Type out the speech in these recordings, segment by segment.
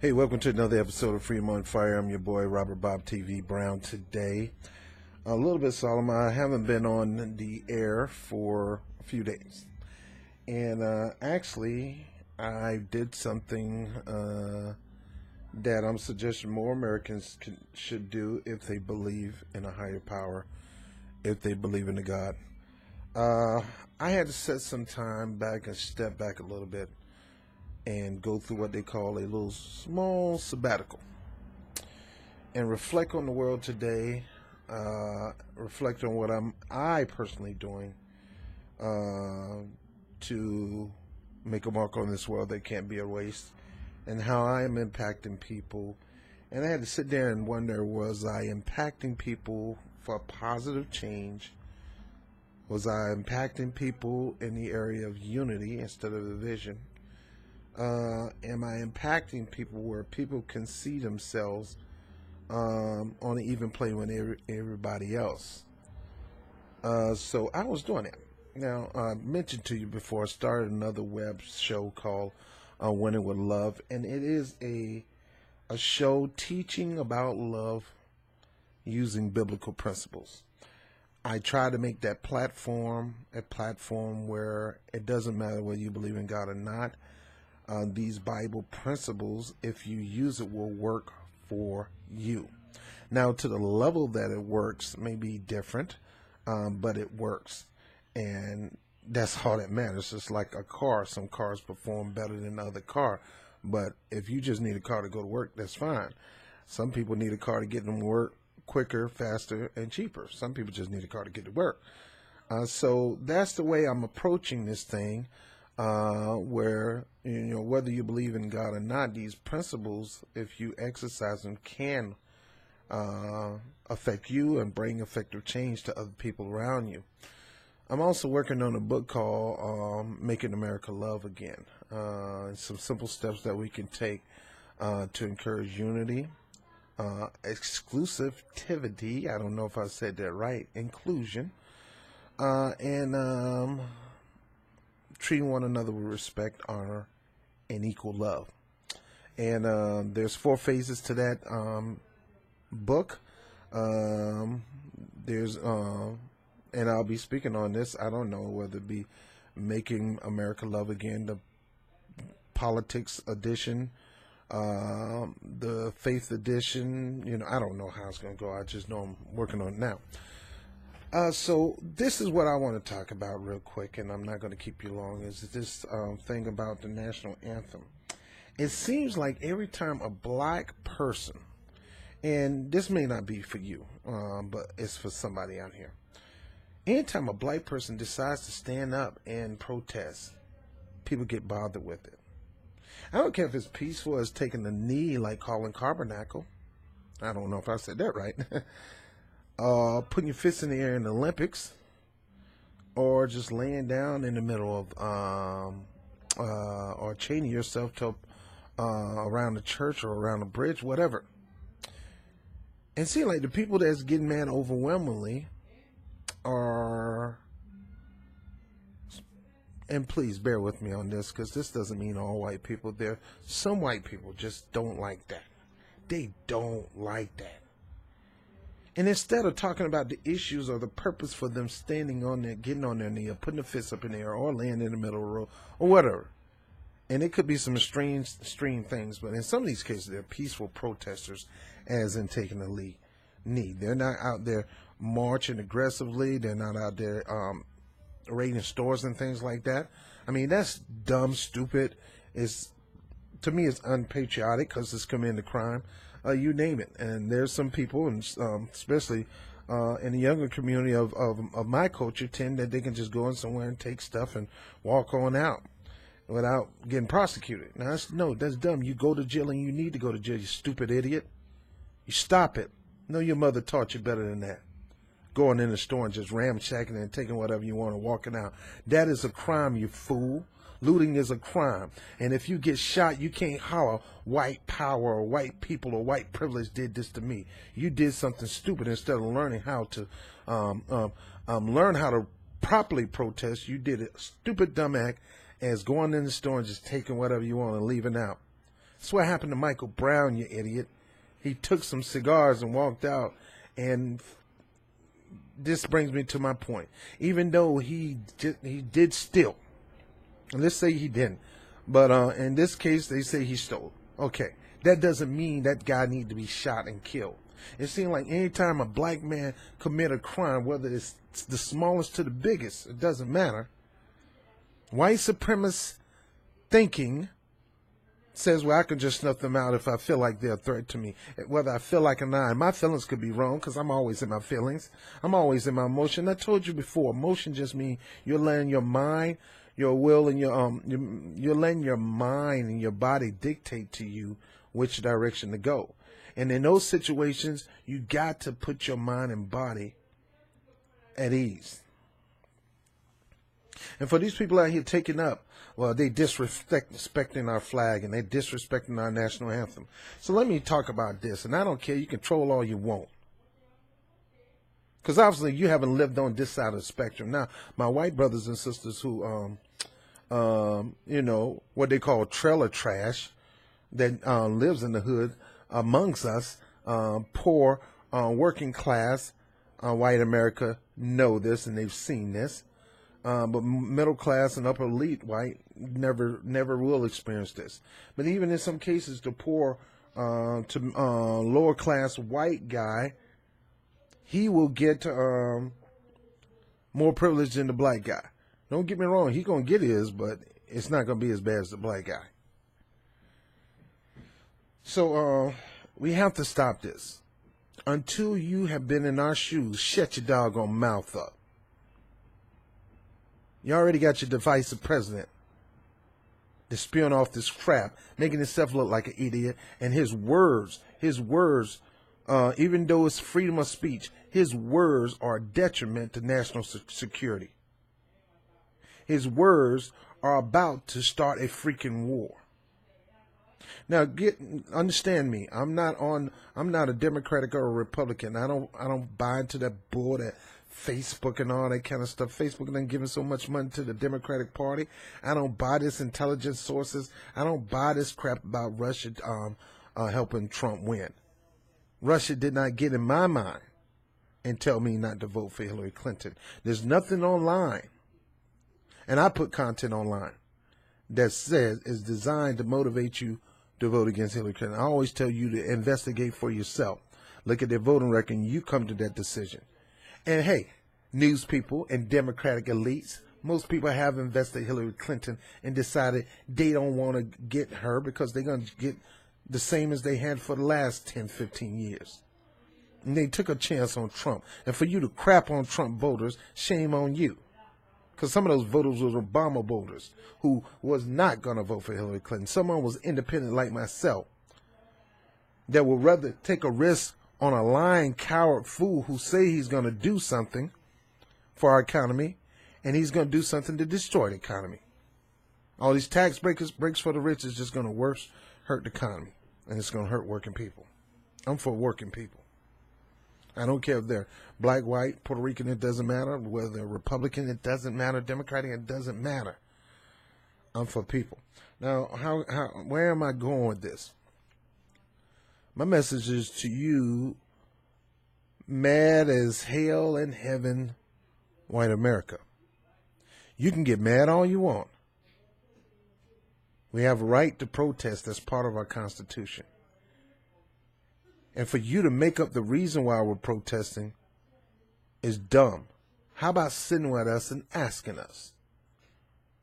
Hey, welcome to another episode of Freedom on Fire. I'm your boy, Robert Bob TV Brown. Today, a little bit solemn. I haven't been on the air for a few days. And actually, I did something that I'm suggesting more Americans should do if they believe in a higher power, if they believe in a God. I had to set some time back and step back a little bit and go through what they call a little small sabbatical and reflect on the world today, reflect on what I personally doing to make a mark on this world that can't be erased, and how I am impacting people. And I had to sit there and wonder, was I impacting people for positive change? Was I impacting people in the area of unity instead of division? Am I impacting people where people can see themselves on an even play with everybody else? So I was doing that. Now, I mentioned to you before, I started another web show called Winning with Love, and it is a show teaching about love using biblical principles. I try to make that platform a platform where it doesn't matter whether you believe in God or not. These Bible principles, if you use it, will work for you. Now, to the level that it works may be different, but it works. And that's all that matters. It's like a car. Some cars perform better than other car. But if you just need a car to go to work, that's fine. Some people need a car to get them to work quicker, faster, and cheaper. Some people just need a car to get to work. So that's the way I'm approaching this thing. Where, whether you believe in God or not, these principles, if you exercise them, can affect you and bring effective change to other people around you. I'm also working on a book called Making America Love Again. Some simple steps that we can take to encourage unity, exclusivity, I don't know if I said that right, inclusion, and treating one another with respect, honor, and equal love. And there's 4 phases to that book. And I'll be speaking on this. I don't know whether it be Making America Love Again, the politics edition, the faith edition. I don't know how it's going to go. I just know I'm working on it now. So this is what I want to talk about real quick, and I'm not going to keep you long, is this thing about the national anthem. It seems like every time a black person, and this may not be for you, but it's for somebody out here. Anytime a black person decides to stand up and protest, people get bothered with it. I don't care if it's peaceful as taking a knee like Colin Carbernacle. I don't know if I said that right. Putting your fists in the air in the Olympics, or just laying down in the middle of, or chaining yourself to around the church or around a bridge, whatever. And see, like the people that's getting mad overwhelmingly are, and please bear with me on this, because this doesn't mean all white people. There, some white people just don't like that. They don't like that. And instead of talking about the issues or the purpose for them standing on there, getting on their knee, or putting the fists up in the air, or laying in the middle of the road, or whatever. And it could be some extreme things, but in some of these cases, they're peaceful protesters, as in taking a knee. They're not out there marching aggressively. They're not out there raiding stores and things like that. I mean, that's dumb, stupid. To me, it's unpatriotic because it's committing crime. You name it. And there's some people, and especially in the younger community of my culture, tend that they can just go in somewhere and take stuff and walk on out without getting prosecuted. Now, that's dumb. You go to jail, and you need to go to jail, you stupid idiot. You stop it. No, your mother taught you better than that. Going in the store and just ramshacking and taking whatever you want and walking out. That is a crime, you fool. Looting is a crime. And if you get shot, you can't holler white power or white people or white privilege did this to me. You did something stupid instead of learning how to learn how to properly protest. You did a stupid dumb act as going in the store and just taking whatever you want and leaving out. That's what happened to Michael Brown, you idiot. He took some cigars and walked out. And this brings me to my point. Even though he did steal, and let's say he didn't, but in this case they say he stole. Okay, that doesn't mean that guy need to be shot and killed. It seems like anytime a black man commit a crime, whether it's the smallest to the biggest, it doesn't matter. White supremacist thinking says, well, I can just snuff them out if I feel like they're a threat to me. Whether I feel like or not, and my feelings could be wrong because I'm always in my feelings. I'm always in my emotion. I told you before, emotion just means you're letting your mind, your will, and you're letting your mind and your body dictate to you which direction to go. And in those situations, you got to put your mind and body at ease. And for these people out here taking up, well, they disrespecting our flag and they disrespecting our national anthem. So let me talk about this. And I don't care. You can troll all you want. Because obviously you haven't lived on this side of the spectrum. Now, my white brothers and sisters who, what they call trailer trash that lives in the hood amongst us, poor, working class, white America know this and they've seen this. But middle class and upper elite white never will experience this. But even in some cases, the poor to lower class white guy, he will get more privilege than the black guy. Don't get me wrong, he's going to get his, but it's not going to be as bad as the black guy. So we have to stop this. Until you have been in our shoes, shut your doggone mouth up. You already got your divisive president that's spewing off this crap, making himself look like an idiot. And his words, even though it's freedom of speech, his words are a detriment to national security. His words are about to start a freaking war. Now, understand me. I'm not a Democratic or a Republican. I don't buy into that bull that Facebook and all that kind of stuff. Facebook ain't giving so much money to the Democratic Party. I don't buy this intelligence sources. I don't buy this crap about Russia helping Trump win. Russia did not get in my mind and tell me not to vote for Hillary Clinton. There's nothing online, and I put content online that says is designed to motivate you to vote against Hillary Clinton. I always tell you to investigate for yourself. Look at their voting record, and you come to that decision. And hey, news people and Democratic elites, most people have invested Hillary Clinton and decided they don't want to get her because they're going to get the same as they had for the last 10, 15 years. And they took a chance on Trump. And for you to crap on Trump voters, shame on you. Because some of those voters were Obama voters who was not going to vote for Hillary Clinton. Someone was independent like myself that would rather take a risk on a lying coward fool who say he's going to do something for our economy, and he's going to do something to destroy the economy. All these tax breaks for the rich is just going to hurt the economy, and it's going to hurt working people. I'm for working people. I don't care if they're black, white, Puerto Rican, it doesn't matter. Whether they're Republican, it doesn't matter. Democratic, it doesn't matter. I'm for people. Now, where am I going with this? My message is to you, mad as hell in heaven, white America. You can get mad all you want. We have a right to protest. That's part of our Constitution. And for you to make up the reason why we're protesting is dumb. How about sitting with us and asking us?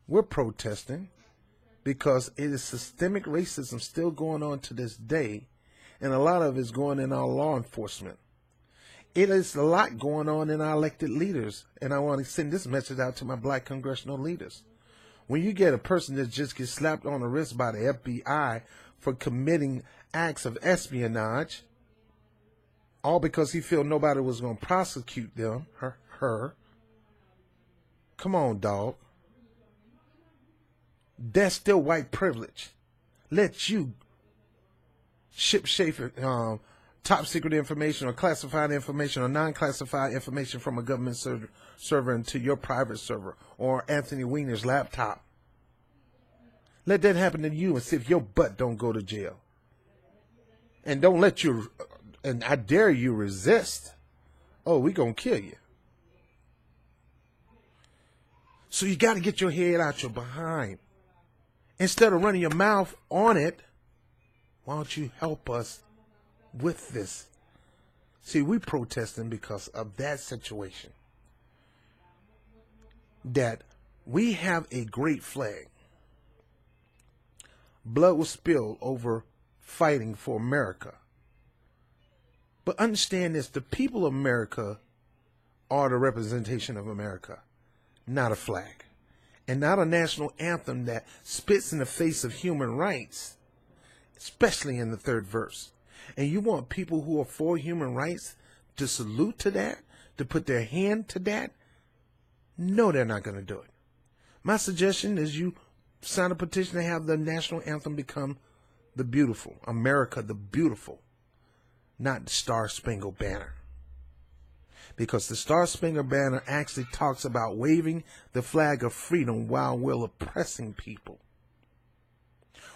We're protesting because it is systemic racism still going on to this day. And a lot of it is going in our law enforcement. It is a lot going on in our elected leaders. And I want to send this message out to my black congressional leaders. When you get a person that just gets slapped on the wrist by the FBI for committing acts of espionage, all because he felt nobody was going to prosecute them, her. Come on, dog. That's still white privilege. Let you ship top secret information or classified information or non-classified information from a government server into your private server or Anthony Weiner's laptop. Let that happen to you and see if your butt don't go to jail. And don't let you, and I dare you resist. Oh, we gonna kill you. So you got to get your head out your behind. Instead of running your mouth on it, why don't you help us with this? See, we protesting because of that situation. That we have a great flag. Blood was spilled over fighting for America. But understand this, the people of America are the representation of America, not a flag. And not a national anthem that spits in the face of human rights, especially in the third verse. And you want people who are for human rights to salute to that, to put their hand to that? No, they're not going to do it. My suggestion is you sign a petition to have the national anthem become the beautiful, America the beautiful, not the Star-Spangled Banner. Because the Star-Spangled Banner actually talks about waving the flag of freedom while we're oppressing people.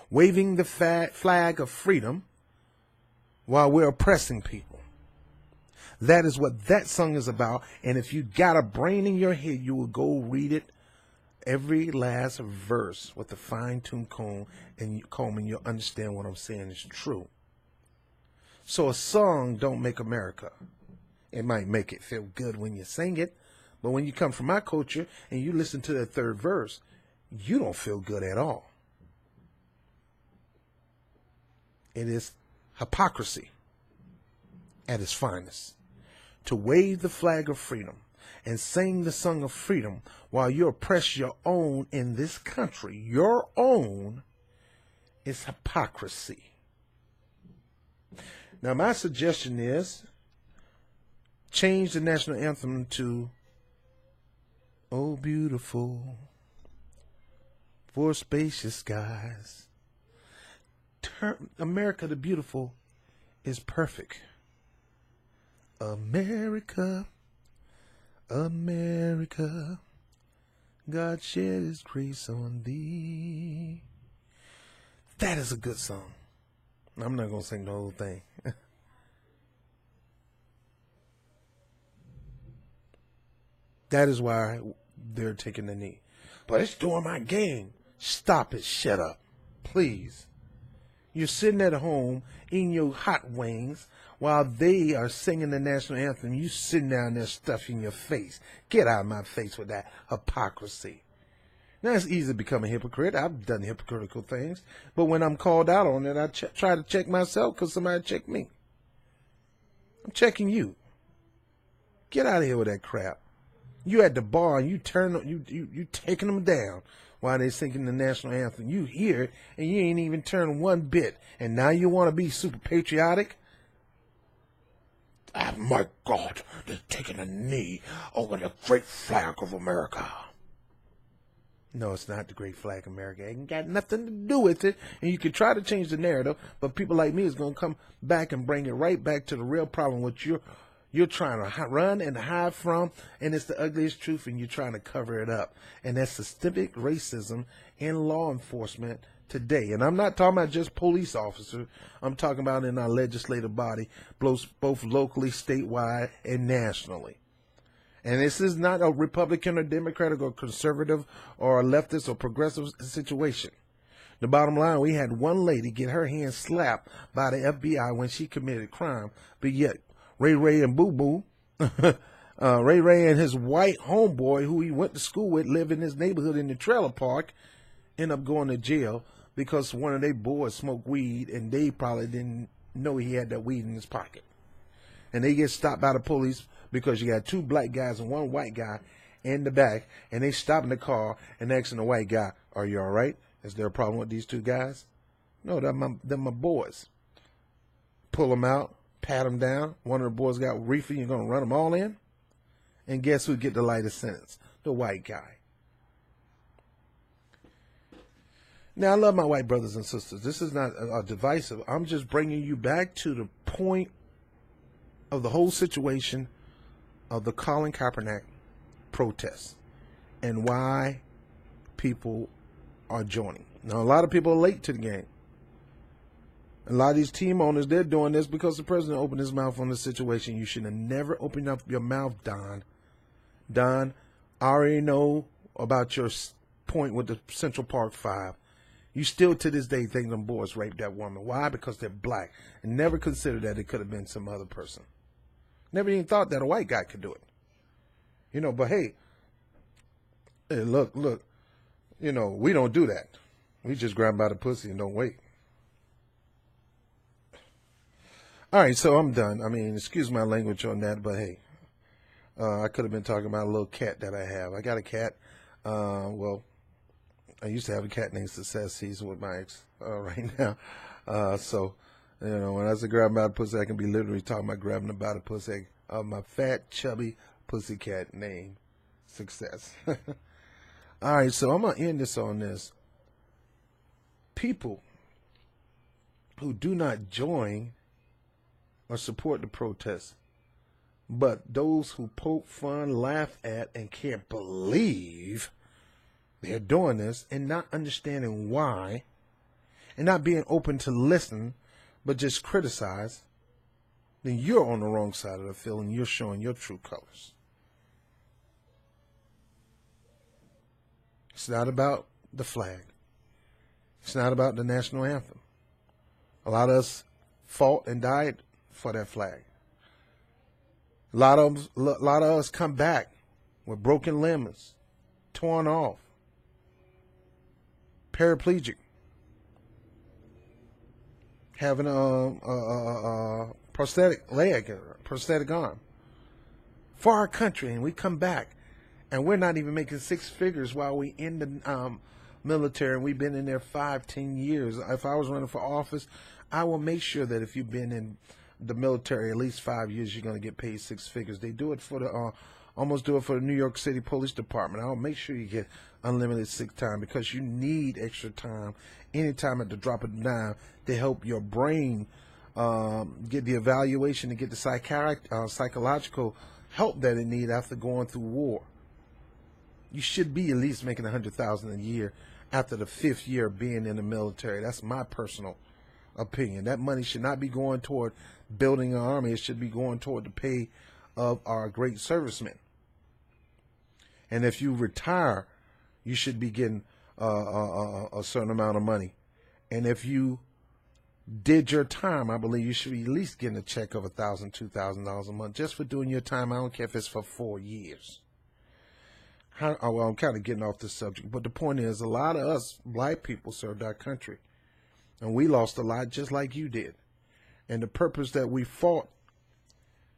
Waving the flag of freedom while we're oppressing people. That is what that song is about. And if you got a brain in your head, you will go read it, every last verse with a fine-tuned comb, and you'll understand what I'm saying is true. So a song don't make America. It might make it feel good when you sing it, but when you come from my culture and you listen to the third verse, you don't feel good at all. It is hypocrisy at its finest. To wave the flag of freedom and sing the song of freedom while you oppress your own in this country, your own, is hypocrisy. Now, my suggestion is change the national anthem to "Oh Beautiful for Spacious Skies." America the Beautiful is perfect. America, America, God shed His grace on thee. That is a good song. I'm not going to sing the whole thing. That is why they're taking the knee. But it's during my game. Stop it. Shut up. Please. You're sitting at home eating your hot wings while they are singing the national anthem. You sitting down there stuffing your face. Get out of my face with that hypocrisy. Now, it's easy to become a hypocrite. I've done hypocritical things. But when I'm called out on it, I try to check myself because somebody checked me. I'm checking you. Get out of here with that crap. You at the bar and you taking them down while they singing the national anthem. You hear it and you ain't even turned one bit. And now you want to be super patriotic? Ah, my God, they're taking a knee over the great flag of America. No, it's not the great flag of America. It ain't got nothing to do with it. And you can try to change the narrative, but people like me is going to come back and bring it right back to the real problem, which you're trying to run and hide from, and it's the ugliest truth, and you're trying to cover it up. And that's systemic racism in law enforcement today. And I'm not talking about just police officers. I'm talking about in our legislative body, both locally, statewide, and nationally. And this is not a Republican or Democratic or conservative or a leftist or progressive situation. The bottom line, we had one lady get her hand slapped by the FBI when she committed crime, but yet Ray Ray and Boo Boo, Ray Ray and his white homeboy who he went to school with, live in his neighborhood in the trailer park, end up going to jail because one of their boys smoked weed and they probably didn't know he had that weed in his pocket. And they get stopped by the police because you got two black guys and one white guy in the back, and they stop in the car and asking the white guy, "Are you all right? Is there a problem with these two guys?" "No, they're my boys." Pull them out, pat them down. One of the boys got reefer. You're going to run them all in? And guess who get the lightest sentence? The white guy. Now, I love my white brothers and sisters. This is not divisive. I'm just bringing you back to the point of the whole situation of the Colin Kaepernick protests and why people are joining. Now, a lot of people are late to the game. A lot of these team owners, they're doing this because the president opened his mouth on the situation. You should have never opened up your mouth, Don. Don, I already know about your point with the Central Park Five. You still to this day think them boys raped that woman. Why? Because they're black. And never considered that it could have been some other person. Never even thought that a white guy could do it. You know, but hey, look, you know, we don't do that. We just grab by the pussy and don't wait. All right, so I'm done. I mean, excuse my language on that, but hey, I could have been talking about a little cat that I have. I got a cat. Well, I used to have a cat named Success. He's with my ex right now. So, you know, when I say grabbing by the pussy, I can be literally talking about grabbing by the pussy of my fat, chubby pussycat named Success. All right, so I'm going to end this on this. People who do not join or support the protests, but those who poke fun, laugh at, and can't believe they're doing this and not understanding why and not being open to listen, but just criticize, then you're on the wrong side of the field and you're showing your true colors. It's not about the flag. It's not about the national anthem. A lot of us fought and died for that flag. A lot of us come back with broken limbs, torn off, paraplegic, having a prosthetic leg, prosthetic arm for our country, and we come back, and we're not even making six figures while we in the military, and we've been in there 5-10 years. If I was running for office, I will make sure that if you've been in the military at least 5 years, you're going to get paid six figures. They do it for the almost do it for the New York City Police Department. I'll make sure you get unlimited sick time because you need extra time anytime at the drop of a dime to help your brain get the evaluation and get the psychological help that it needs after going through war. You should be at least making $100,000 a year after the 5th year of being in the military. That's my personal opinion. That money should not be going toward building an army. It should be going toward the pay of our great servicemen. And if you retire, you should be getting a certain amount of money. And if you did your time, I believe you should be at least getting a check of $1,000, $2,000 a month just for doing your time. I don't care if it's for 4 years. Well, I'm kind of getting off this subject, but the point is, a lot of us black people served our country, and we lost a lot just like you did. And the purpose that we fought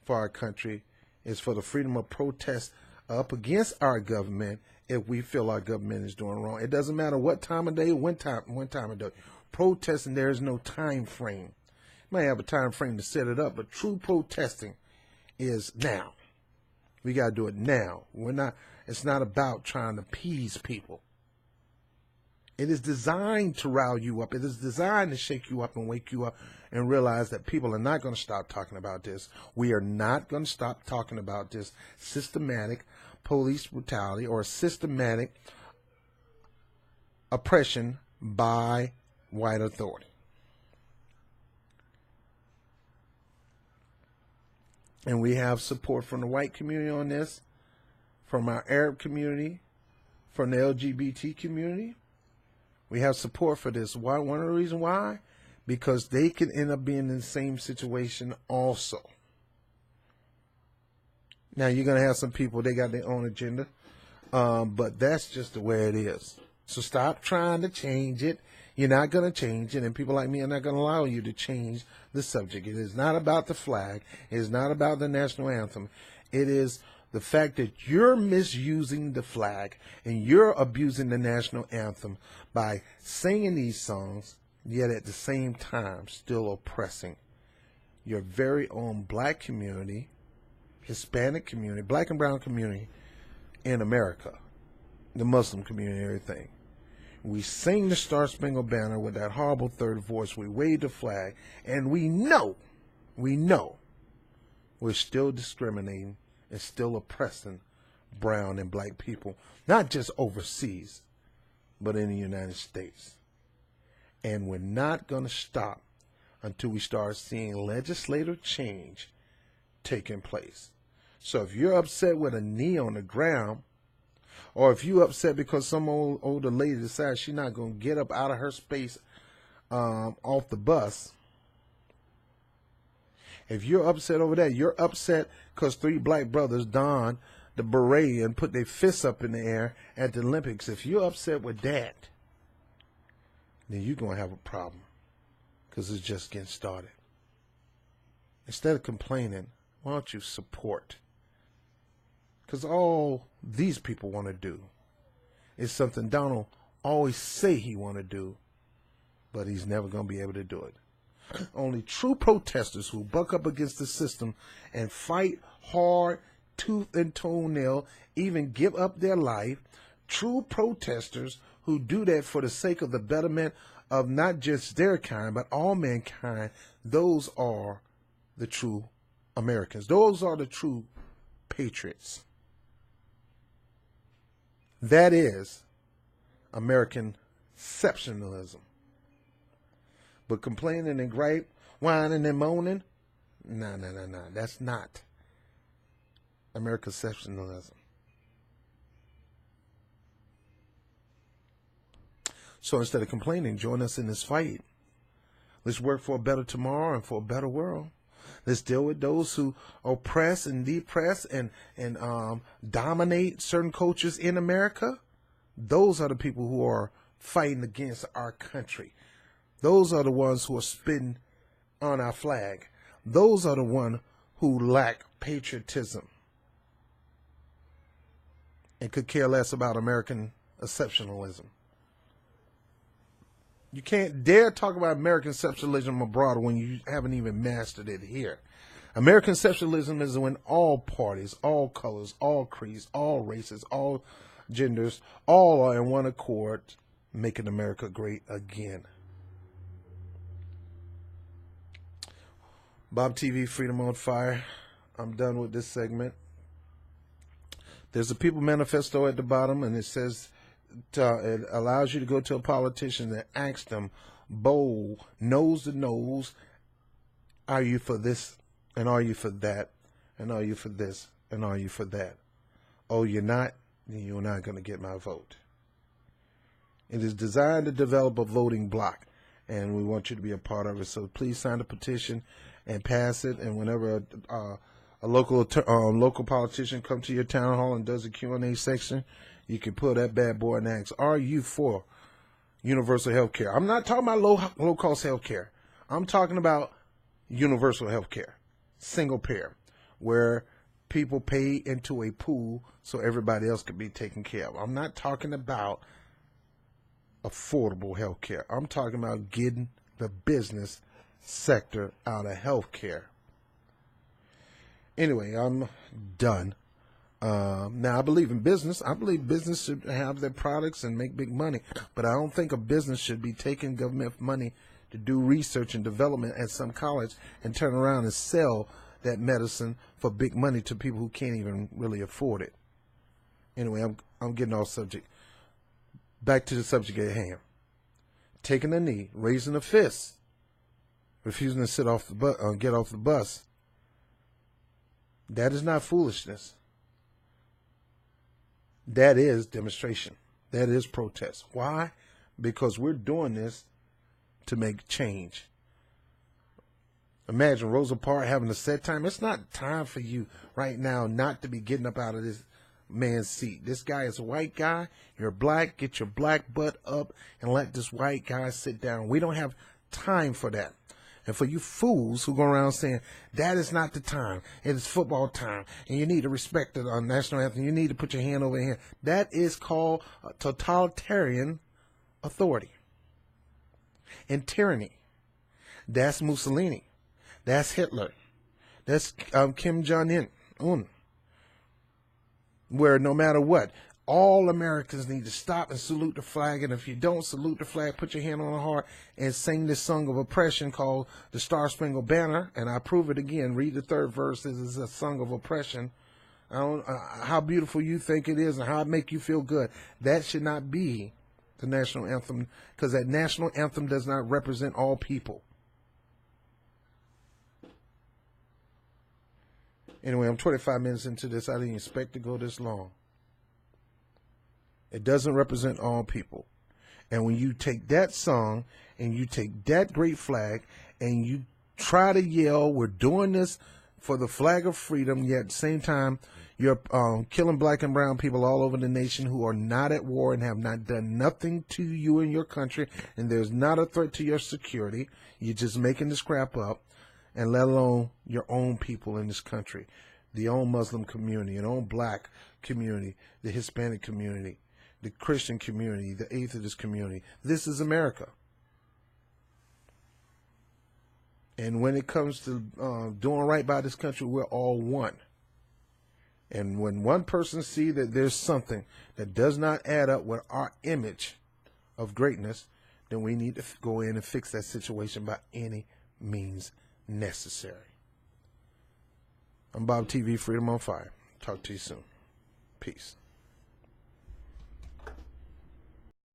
for our country is for the freedom of protest up against our government if we feel our government is doing wrong. It doesn't matter what time of day, when time of day. Protesting, there is no time frame. You might have a time frame to set it up, but true protesting is now. We got to do it now. It's not about trying to appease people. It is designed to rile you up. It is designed to shake you up and wake you up and realize that people are not going to stop talking about this. We are not going to stop talking about this systematic police brutality or systematic oppression by white authority. And we have support from the white community on this, from our Arab community, from the LGBT community. We have support for this. Why? One of the reasons why? Because they can end up being in the same situation also. Now, you're going to have some people, they got their own agenda, but that's just the way it is. So stop trying to change it. You're not going to change it, and people like me are not going to allow you to change the subject. It is not about the flag. It is not about the national anthem. It is the fact that you're misusing the flag and you're abusing the national anthem by singing these songs, yet at the same time still oppressing your very own black community, Hispanic community, black and brown community in America, the Muslim community, everything. We sing the Star Spangled Banner with that horrible third voice. We wave the flag, and we know we're still discriminating and still oppressing brown and black people, not just overseas, but in the United States. And we're not going to stop until we start seeing legislative change taking place. So if you're upset with a knee on the ground, or if you're upset because some older lady decides she's not going to get up out of her space off the bus, if you're upset over that, you're upset because 3 black brothers donned the beret and put their fists up in the air at the Olympics. If you're upset with that, then you're going to have a problem, because it's just getting started. Instead of complaining, why don't you support? Because all these people want to do is something Donald always say he want to do, but he's never going to be able to do it. Only true protesters who buck up against the system and fight hard, tooth and toenail, even give up their life, true protesters who do that for the sake of the betterment of not just their kind, but all mankind, those are the true Americans. Those are the true patriots. That is American exceptionalism. But complaining and gripe, whining and moaning, no. That's not American exceptionalism. So instead of complaining, join us in this fight. Let's work for a better tomorrow and for a better world. Let's deal with those who oppress and depress and dominate certain cultures in America. Those are the people who are fighting against our country. Those are the ones who are spitting on our flag. Those are the ones who lack patriotism and could care less about American exceptionalism. You can't dare talk about American exceptionalism abroad when you haven't even mastered it here. American exceptionalism is when all parties, all colors, all creeds, all races, all genders, all are in one accord, making America great again. Bob TV, Freedom on Fire. I'm done with this segment. There's a People Manifesto at the bottom, and it says it allows you to go to a politician and ask them, bold, nose to nose, are you for this, and are you for that, and are you for this, and are you for that? Oh, you're not? Then you're not going to get my vote. It is designed to develop a voting block, and we want you to be a part of it. So please sign the petition and pass it. And whenever a local politician comes to your town hall and does a Q&A section, you can pull that bad boy and ask, are you for universal health care? I'm not talking about low-cost health care. I'm talking about universal health care, single payer, where people pay into a pool so everybody else can be taken care of. I'm not talking about affordable health care. I'm talking about getting the business sector out of health care. Anyway, I'm done. Now, I believe in business. I believe business should have their products and make big money. But I don't think a business should be taking government money to do research and development at some college and turn around and sell that medicine for big money to people who can't even really afford it. Anyway, I'm getting off subject. Back to the subject at hand. Taking a knee, raising a fist, refusing to get off the bus. That is not foolishness. That is demonstration. That is protest. Why? Because we're doing this to make change. Imagine Rosa Parks having a set time. It's not time for you right now not to be getting up out of this man's seat. This guy is a white guy. You're black. Get your black butt up and let this white guy sit down. We don't have time for that. And for you fools who go around saying, that is not the time, it is football time, and you need to respect the national anthem, you need to put your hand over here. That is called totalitarian authority and tyranny. That's Mussolini. That's Hitler. That's Kim Jong-un. Where no matter what, all Americans need to stop and salute the flag. And if you don't salute the flag, put your hand on the heart and sing this song of oppression called the Star Spangled Banner. And I prove it again. Read the third verse. This is a song of oppression. I don't how beautiful you think it is and how it make you feel good. That should not be the national anthem, because that national anthem does not represent all people. Anyway, I'm 25 minutes into this. I didn't expect to go this long. It doesn't represent all people. And when you take that song and you take that great flag and you try to yell, we're doing this for the flag of freedom, yet at the same time, you're killing black and brown people all over the nation who are not at war and have not done nothing to you and your country, and there's not a threat to your security. You're just making this crap up, and let alone your own people in this country, the own Muslim community, your own black community, the Hispanic community, the Christian community, the atheist community. This is America. And when it comes to doing right by this country, we're all one. And when one person sees that there's something that does not add up with our image of greatness, then we need to go in and fix that situation by any means necessary. I'm Bob TV, Freedom on Fire. Talk to you soon. Peace.